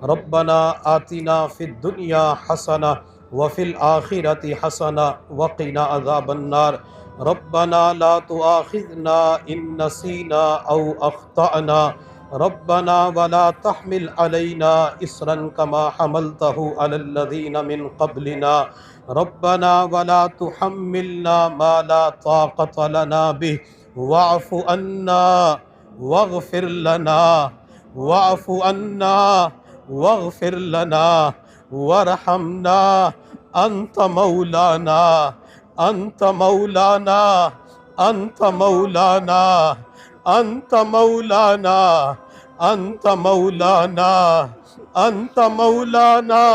रब्बना आतिना फिद दुनिया हसना व फिल आखिरति हसना व क़िना अज़ाबन्नार। रब्बना ला तुआखिज़ना इन नसीना औ अख्तअना। रब्बना वला तहमिल अलैना इसरन कमा हमलतहु अलल लज़ीना मिन क़ब्लिना। रब्बना वला तुहम्मिलना मा ला ताक़त लना बिहि वाअफ़ु अन्ना वग़फ़िर लना वाअफ़ु अन्ना वग़फ़िर लना वरहमना अंत मौलाना अंत मौलाना अंत मौलाना अंत मौलाना अंत मौलाना अंत मौलाना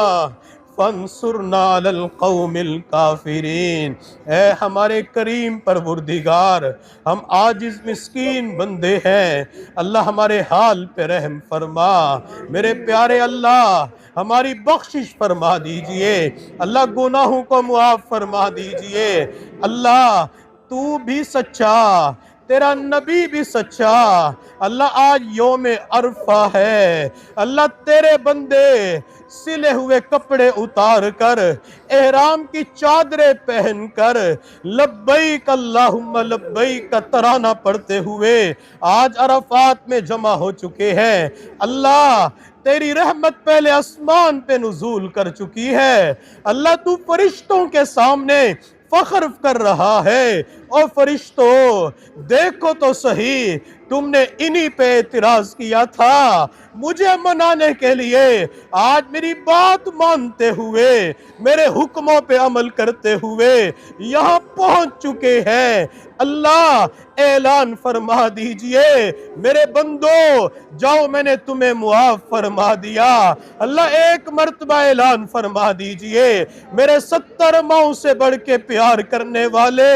फंसुरना अलल कौमिल काफिरीन। ए हमारे करीम परवरदिगार, हम आजिज़ मिस्कीन बंदे हैं, अल्लाह हमारे हाल पे रहम फरमा। मेरे प्यारे अल्लाह हमारी बख्शिश फरमा दीजिए, अल्लाह गुनाहों को मुआफ़ फरमा दीजिए। अल्लाह तू भी सच्चा, तेरा नबी भी सच्चा। अल्लाह आज योम अरफा है, अल्लाह तेरे बंदे सिले हुए कपड़े उतार कर, एहराम की चादरें पहन कर, लब्बैक अल्लाहुम्मा लब्बैक का तराना पढ़ते हुए आज अरफात में जमा हो चुके हैं। अल्लाह तेरी रहमत पहले आसमान पे नुज़ूल कर चुकी है। अल्लाह तू फरिश्तों के सामने फख्र कर रहा है। और फरिश्तों देखो तो सही, तुमने इन्हीं पे एतराज किया था मुझे मनाने के लिए। आज मेरी बात मानते हुए, मेरे हुक्मों पे अमल करते हुए यहाँ पहुंच चुके हैं। अल्लाह ऐलान फरमा दीजिए, मेरे बंदो जाओ मैंने तुम्हें मुआफ फरमा दिया। अल्लाह एक मर्तबा ऐलान फरमा दीजिए, मेरे 70 माओ से बढ़ के प्यार करने वाले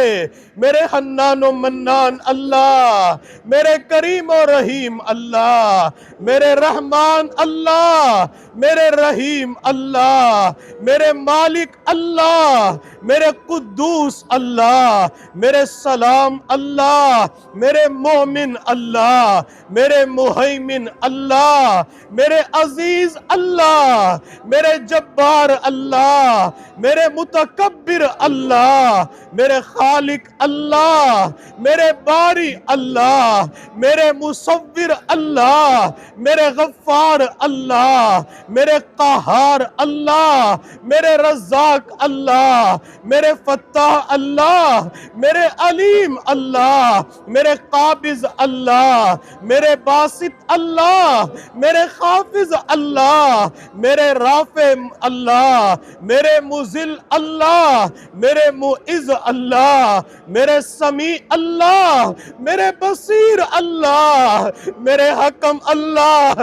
मेरे हन्नान व मन्नान अल्लाह, मेरे करीम और रहीम अल्लाह, मेरे रहमान अल्लाह, मेरे रहीम अल्लाह, मेरे मालिक अल्लाह, मेरे कुद्दूस अल्लाह, मेरे सलाम अल्लाह, मेरे मोमिन अल्लाह, मेरे मुहैमिन अल्लाह, मेरे अजीज अल्लाह, मेरे जब्बार अल्लाह, मेरे मुतकब्बिर अल्लाह, मेरे खालिक अल्लाह, मेरे बारी अल्लाह, मेरे मुसव्विर अल्लाह, मेरे गफ्फार अल्लाह, मेरे क़हार अल्लाह, मेरे रज़्ज़ाक अल्लाह, मेरे फत्ताह अल्लाह, मेरे अलीम अल्लाह, मेरे काबिज़ अल्लाह, मेरे बासित अल्लाह, मेरे खाफिज अल्लाह, मेरे राफ़े अल्लाह, मेरे मुज़िल अल्लाह, मेरे मुइज़ अल्लाह, मेरे समी अल्लाह, मेरे बसीर अल्लाह, मेरे हकम अल्लाह,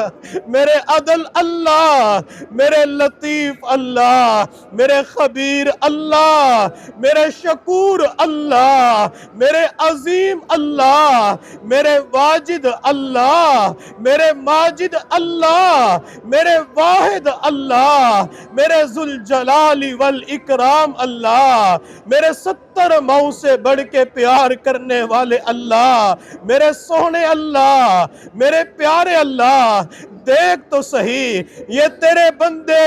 मेरे अदल अल्लाह, मेरे लतीफ़ अल्लाह, मेरे खबीर अल्लाह, मेरे शकूर अल्लाह, मेरे अजीम अल्लाह, मेरे वाजिद अल्लाह, मेरे माजिद अल्लाह, मेरे वाहिद अल्लाह, मेरे जुल जलाली वल इकराम अल्लाह, मेरे 70 माओ से बढ़ के प्यार करने वाले अल्लाह, मेरे सोहने अल्लाह, मेरे प्यारे अल्लाह, देख तो सही ये तेरे बंदे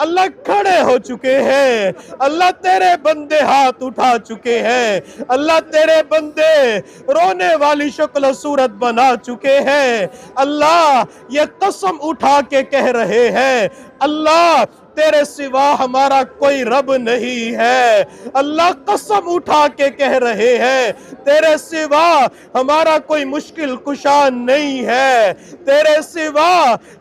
अल्लाह खड़े हो चुके हैं। अल्लाह तेरे बंदे हाथ उठा चुके हैं। अल्लाह तेरे बंदे रोने वाली शक्ल सूरत बना चुके हैं। अल्लाह ये कसम उठा के कह रहे हैं, अल्लाह तेरे सिवा हमारा कोई रब नहीं है। अल्लाह कसम उठा के कह रहे हैं, तेरे सिवा हमारा कोई मुश्किल कुशा नहीं है, तेरे सिवा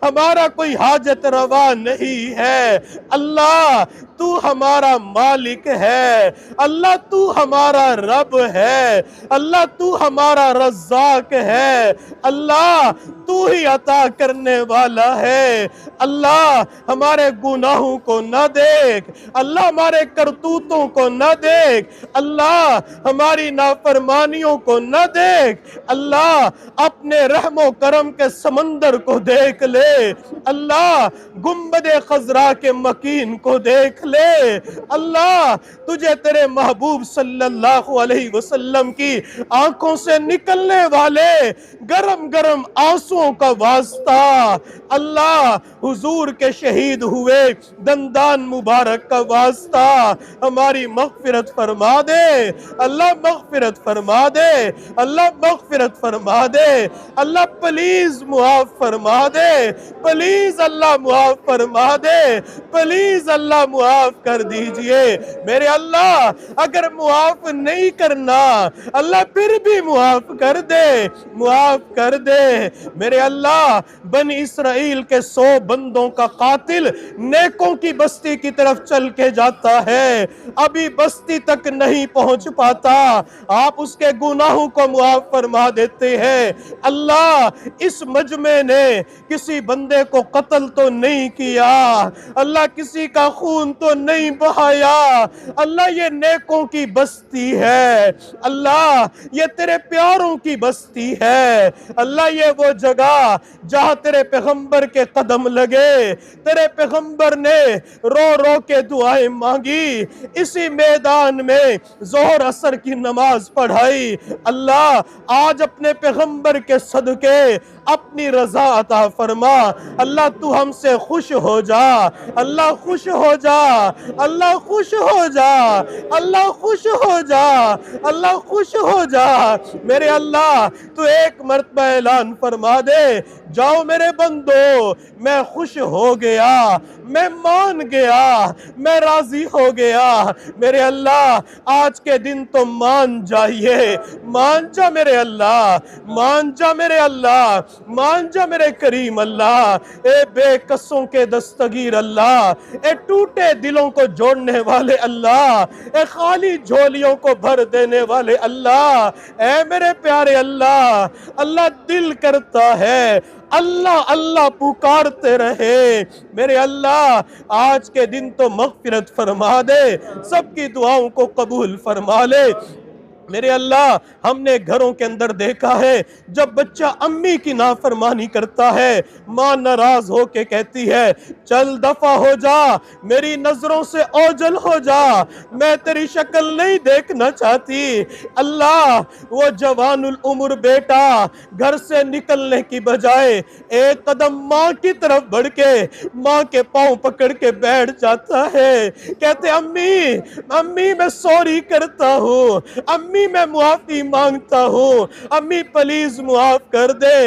हमारा कोई हाजत रवा नहीं है। अल्लाह तू हमारा मालिक है, अल्लाह तू हमारा रब है, अल्लाह तू हमारा रज़्ज़ाक है, अल्लाह तू ही अता करने वाला है। अल्लाह हमारे गुनाहों गुनाहों को न देख अल्लाह, हमारे करतूतों को न देख अल्लाह, हमारी नाफरमानियों को न देख अल्लाह, अपने रहमो करम के समंदर को देख ले अल्लाह, गुम्बदे खजरा के मकीन को देख ले अल्लाह, तुझे तेरे महबूब सल्लल्लाहु अलैहि वसल्लम की आंखों से निकलने वाले गरम गरम आंसुओं का वास्ता अल्लाह, हुजूर के शहीद हुए दंदान मुबारक का वास्ता हमारी मगफिरत फरमा दे अल्लाह, मगफिरत फरमा दे अल्लाह, मगफिरत फरमा दे अल्लाह, प्लीज मुआफ फरमा दे, प्लीज अल्लाह मुआफ फरमा दे, प्लीज अल्लाह मुआफ कर दीजिए मेरे अल्लाह। अगर मुआफ नहीं करना अल्लाह फिर भी मुआफ कर दे, मुआफ कर दे मेरे अल्लाह। बनी इसराइल के 100 बंदों का कातिल नेकों की बस्ती की तरफ चल के जाता है, अभी बस्ती तक नहीं पहुंच पाता, आप उसके गुनाहों को मुआफ फरमा देते हैं अल्लाह। इस मजमे ने किसी बंदे को कत्ल तो नहीं किया अल्लाह, किसी का खून तो नहीं बहाया अल्लाह, ये नेकों की बस्ती है अल्लाह, ये तेरे प्यारों की बस्ती है अल्लाह, ये वो जगह जहां तेरे पैगंबर के कदम लगे, तेरे पैगंबर ने रो रो के दुआएं मांगी, इसी मैदान में जोहर असर की नमाज पढ़ाई अल्लाह। आज अपने पैगंबर के सदके अपनी रजा अता फरमा अल्लाह, तू हमसे खुश हो जा अल्लाह, खुश हो जा अल्लाह, खुश हो जा अल्लाह, खुश हो जा अल्लाह, खुश हो जा मेरे अल्लाह। तू एक मर्तबा ऐलान फरमा दे, जाओ मेरे बंदो मैं खुश हो गया, मैं मान गया, मैं राजी हो गया मेरे अल्लाह। आज के दिन तो मान जाइए, मान जा मेरे अल्लाह, मान जा मेरे अल्लाह, मान जा मेरे करीम अल्लाह। ए बेकसों के दस्तगीर अल्लाह, ए टूटे दिलों को जोड़ने वाले अल्लाह, ए खाली झोलियों को भर देने वाले अल्लाह, ए मेरे प्यारे अल्लाह। अल्लाह दिल करता है अल्लाह अल्लाह पुकारते रहे मेरे अल्लाह। आज के दिन तो मगफिरत फरमा दे, सबकी दुआओं को कबूल फरमा ले मेरे अल्लाह। हमने घरों के अंदर देखा है जब बच्चा अम्मी की नाफरमानी करता है, माँ नाराज हो के कहती है चल दफा हो जा, मेरी नजरों से ओझल हो जा, मैं तेरी शक्ल नहीं देखना चाहती अल्लाह। वो जवानुल उम्र बेटा घर से निकलने की बजाय एक कदम माँ की तरफ बढ़ के माँ के पांव पकड़ के बैठ जाता है, कहते अम्मी अम्मी मैं सॉरी करता हूँ, अम्मी मैं मुआफी मांगता हूँ, अम्मी प्लीज मुआफ कर दे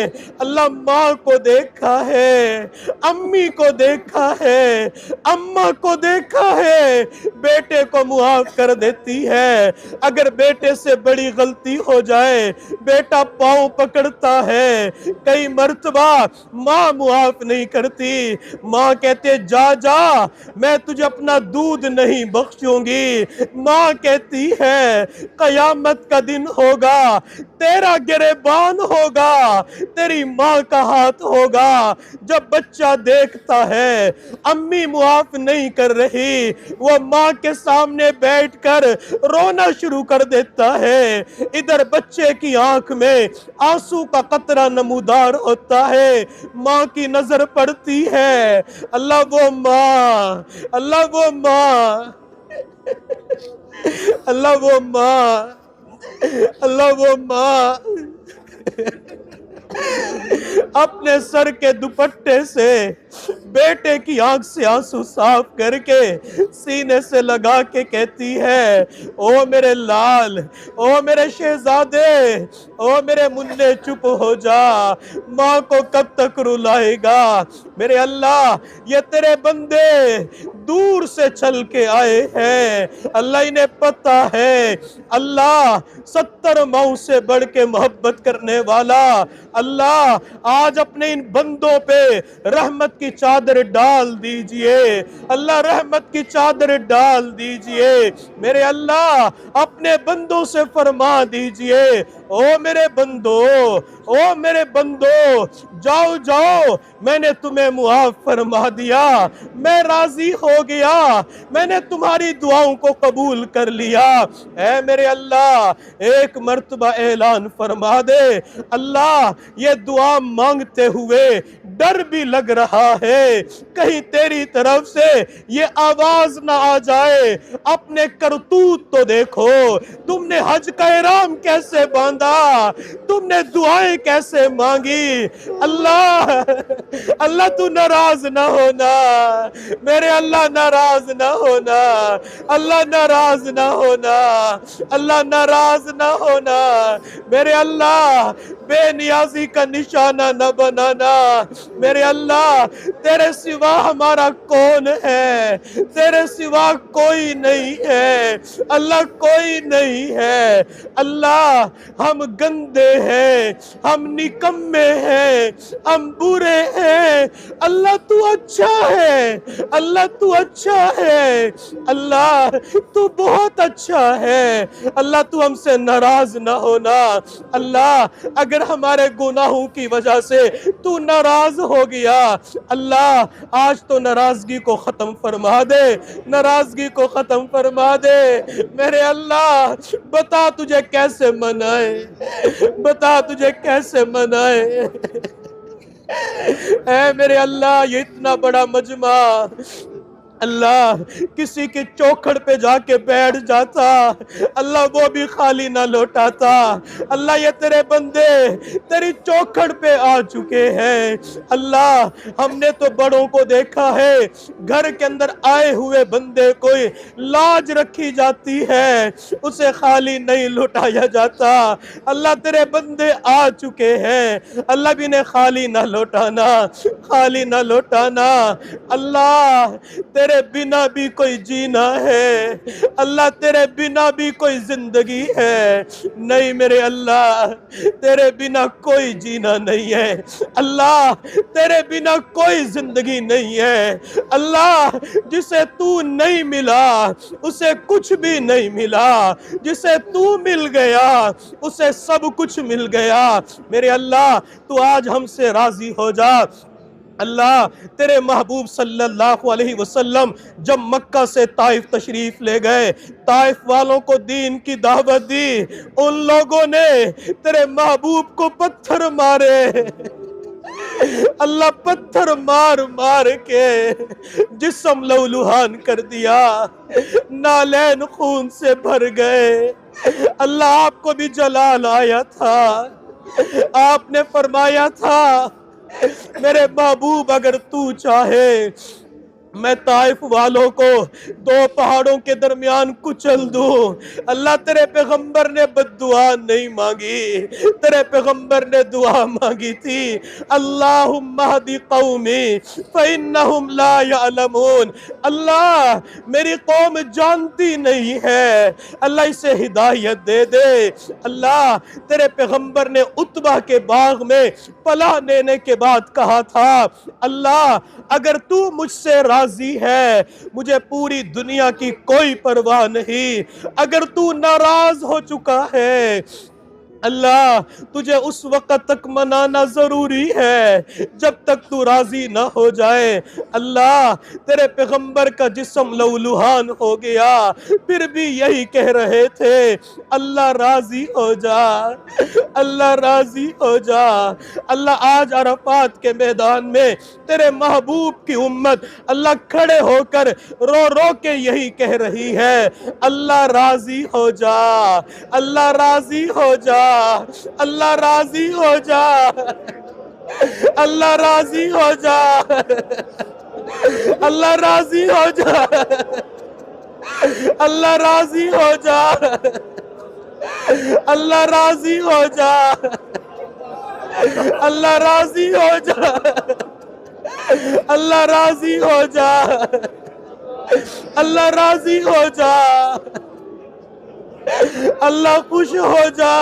अल्लाह। माँ को देखा है, अम्मी को देखा है, अम्मा को देखा है, बेटे को मुआफ कर देती है। अगर बेटे से बड़ी गलती हो जाए बेटा पाँव पकड़ता है, कई मर्तबा माँ मुआफ नहीं करती, माँ कहते जा जा मैं तुझे अपना दूध नहीं बख्शूंगी, माँ कहती है कयामत का दिन होगा, तेरा गिरेबान होगा, तेरी माँ का हाथ होगा। जब बच्चा देखता है अम्मी मुआफ नहीं कर रही, वो माँ के सामने बैठकर रोना शुरू कर देता है, इधर बच्चे की आंख में आंसू का कतरा नमूदार होता है, माँ की नजर पड़ती है अल्लाह वो माँ, अल्लाह वो माँ, अल्लाह वो माँ, अल्लाह वो माँ अपने सर के दुपट्टे से बेटे की आंख से आंसू साफ करके सीने से लगा के कहती है ओ मेरे लाल, ओ मेरे शहजादे, ओ मेरे मुन्ने चुप हो जा, माँ को कब तक रुलाएगा मेरे अल्लाह। ये तेरे बंदे दूर से चल के आए हैं अल्लाह, इन्हें पता है अल्लाह 70 माओं से बढ़ के मोहब्बत करने वाला अल्लाह। आज अपने इन बंदों पे रहमत की चादर डाल दीजिए अल्लाह, रहमत की चादर डाल दीजिए मेरे अल्लाह। अपने बंदों से फरमा दीजिए ओ मेरे बंदो, ओ मेरे बंदो, जाओ जाओ, मैंने तुम्हें मुआफ फरमा दिया, मैं राजी हो गया, मैंने तुम्हारी दुआओं को कबूल कर लिया। ऐ मेरे अल्लाह, एक मर्तबा ऐलान फरमा दे, अल्लाह ये दुआ मांगते हुए डर भी लग रहा है, कहीं तेरी तरफ से ये आवाज ना आ जाए, अपने करतूत तो देखो, तुमने हज का इहराम कैसे बांधा, तुमने दुआएं कैसे मांगी। अल्लाह, अल्लाह तू नाराज ना होना, मेरे अल्लाह नाराज ना होना, अल्लाह नाराज ना होना, अल्लाह नाराज ना होना, मेरे अल्लाह बेनियाजी का निशाना न बनाना। मेरे अल्लाह, तेरे सिवा हमारा कौन है, तेरे सिवा कोई नहीं है, अल्लाह कोई नहीं है। अल्लाह हम गंदे हैं, हम निकम्मे हैं, हम बुरे हैं, अल्लाह तू अच्छा है, अल्लाह तू अच्छा है, अल्लाह तू बहुत अच्छा है, अल्लाह तू हमसे नाराज ना होना। अल्लाह अगर हमारे गुनाहों की वजह से तू नाराज हो गया, अल्लाह आज तो नाराजगी को खत्म फरमा दे, नाराजगी को खत्म फरमा दे। मेरे अल्लाह बता तुझे कैसे मनाए, बता तुझे कैसे मनाए। ऐ मेरे अल्लाह, ये इतना बड़ा मजमा अल्लाह किसी की चौखड़ पे जाके बैठ जाता, अल्लाह वो भी खाली ना लौटाता। अल्लाह ये तेरे बंदे तेरी चौखड़ पे आ चुके हैं। अल्लाह हमने तो बड़ों को देखा है, घर के अंदर आए हुए बंदे कोई लाज रखी जाती है, उसे खाली नहीं लौटाया जाता। अल्लाह तेरे बंदे आ चुके हैं, अल्लाह भी ने खाली ना लौटाना, खाली ना लौटाना। अल्लाह तेरे बिना भी कोई जीना है, अल्लाह तेरे बिना भी कोई जिंदगी है नहीं। मेरे अल्लाह तेरे बिना कोई जीना नहीं है, अल्लाह तेरे बिना कोई जिंदगी नहीं है। अल्लाह जिसे तू नहीं मिला उसे कुछ भी नहीं मिला, जिसे तू मिल गया उसे सब कुछ मिल गया। मेरे अल्लाह तू आज हमसे राजी हो जा। अल्लाह तेरे महबूब सल्लल्लाहु अलैहि वसल्लम जब मक्का से ताइफ तशरीफ ले गए, ताइफ वालों को दीन की दावत दी, उन लोगों ने तेरे महबूब को पत्थर मारे। अल्लाह पत्थर मार मार के जिस्म लहूलुहान कर दिया, नालैन खून से भर गए। अल्लाह आपको भी जलाल आया था, आपने फरमाया था मेरे महबूब अगर तू चाहे मैं ताइफ वालों को दो पहाड़ों के दरमियान कुचल दूं। अल्लाह तेरे पैगंबर ने बद्दुआ नहीं मांगी, तेरे पैगंबर ने दुआ मांगी थी, अल्लाहुम्मा हदी कौमी फइन्नहुम ला यअलमून। अल्लाह मेरी कौम जानती नहीं है, अल्लाह इसे हिदायत दे दे। अल्लाह तेरे पैगंबर ने उतबा के बाग में पनाह लेने के बाद कहा था, अल्लाह अगर तू मुझसे राजी है मुझे पूरी दुनिया की कोई परवाह नहीं, अगर तू नाराज हो चुका है अल्लाह तुझे उस वक्त तक मनाना जरूरी है जब तक तू राजी ना हो जाए। अल्लाह तेरे पैगंबर का जिस्म लहूलुहान हो गया, फिर भी यही कह रहे थे अल्लाह राजी हो जा, अल्लाह राजी हो जा। अल्लाह आज अरफात के मैदान में तेरे महबूब की उम्मत अल्लाह खड़े होकर रो रो के यही कह रही है, अल्लाह राजी हो जा, अल्लाह राजी हो जा, अल्लाह राजी हो जा, अल्लाह राजी हो जा, अल्लाह राजी हो जा, अल्लाह राजी हो जा, अल्लाह राजी हो जा, अल्लाह राजी हो जा, अल्लाह राजी हो जा, अल्लाह राजी हो जा, अल्लाह खुश हो जा,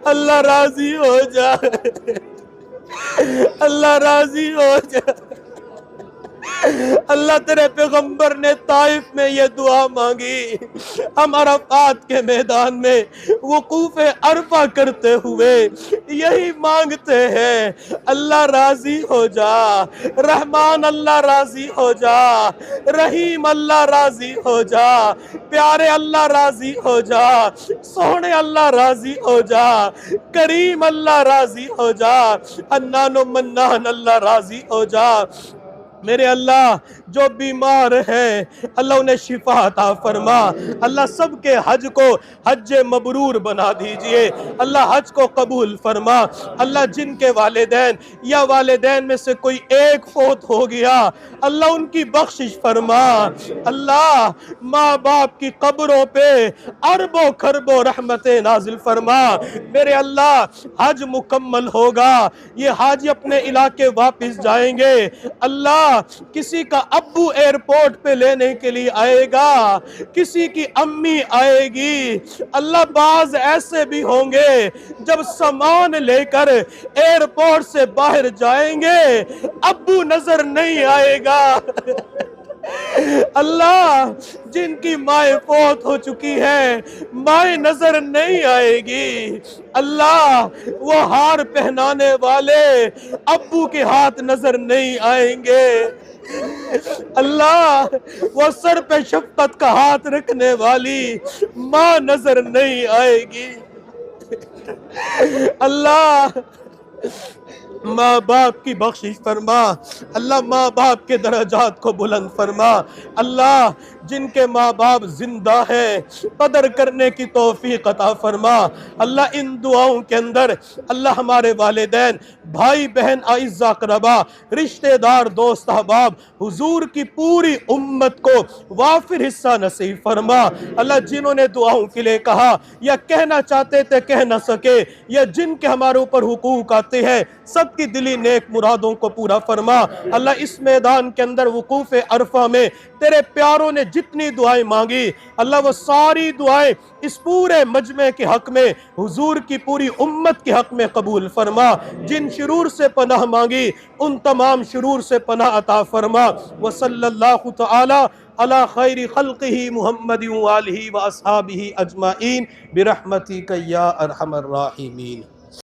अल्लाह राजी हो जा, अल्लाह राजी हो जा, अल्लाह तेरे पैगंबर ने ताइफ में ये दुआ मांगी, हम अरफात के मैदान में वकूफ अरफा करते हुए यही मांगते हैं, अल्लाह राजी हो जा, रहमान अल्लाह राजी हो जा, रहीम अल्लाह राजी हो जा, प्यारे अल्लाह राजी हो जा, सोहने अल्लाह राजी हो जा, करीम अल्लाह राजी हो जा, अन्नानो मन्नान अल्लाह राजी हो जा। मेरे अल्लाह जो बीमार हैं अल्लाह उन्हें शिफा अता फरमा, अल्लाह सबके हज को हज मबरूर बना दीजिए, अल्लाह हज को कबूल फरमा। अल्लाह जिनके वालिदैन या वालिदैन में से कोई एक फौत हो गया अल्लाह उनकी बख्शिश फरमा। अल्लाह माँ बाप की कब्रों पे अरबों खरबों रहमतें नाजिल फरमा। मेरे अल्लाह हज मुकम्मल होगा, ये हाजी अपने इलाके वापस जाएंगे, अल्लाह किसी का अब्बू एयरपोर्ट पे लेने के लिए आएगा, किसी की अम्मी आएगी, अल्लाह बाज ऐसे भी होंगे जब सामान लेकर एयरपोर्ट से बाहर जाएंगे अब्बू नजर नहीं आएगा। अल्लाह जिनकी माए फौत हो चुकी है माए नजर नहीं आएगी, अल्लाह वो हार पहनाने वाले अब्बू के हाथ नजर नहीं आएंगे, अल्लाह वो सर पे शफकत का हाथ रखने वाली माँ नजर नहीं आएगी। अल्लाह माँ बाप की बख्शिश फरमा, अल्लाह माँ बाप के दर्जात को बुलंद फरमा। अल्लाह जिनके माँ बाप जिंदा है कदर करने की तौफीक अता फरमा। अल्लाह इन दुआओं के अंदर अल्लाह हमारे वालिदैन भाई बहन आइज़ा अक़रबा रिश्तेदार दोस्त अहबाब हुजूर की पूरी उम्मत को वाफिर हिस्सा नसीब फरमा। अल्लाह जिन्होंने दुआओं के लिए कहा या कहना चाहते थे कह न सके या जिनके हमारे ऊपर हुकूक आते हैं सबकी दिली नेक मुरादों को पूरा फरमा। अल्लाह इस मैदान के अंदर वकूफ अरफा में तेरे प्यारों ने जितनी दुआएं मांगी अल्लाह वो सारी दुआएं इस पूरे मजमे के हक में हुजूर की पूरी उम्मत के हक में कबूल फरमा। जिन शुरूर से पनाह मांगी उन तमाम शुरूर से पनाह अता फरमा। व सल्लल्लाहु तआला अला खैरि खल्क़िही मुहम्मद व आलिही व अस्हाबिही अजमाइन बिरहमतिक या अरहमर राहिमीन।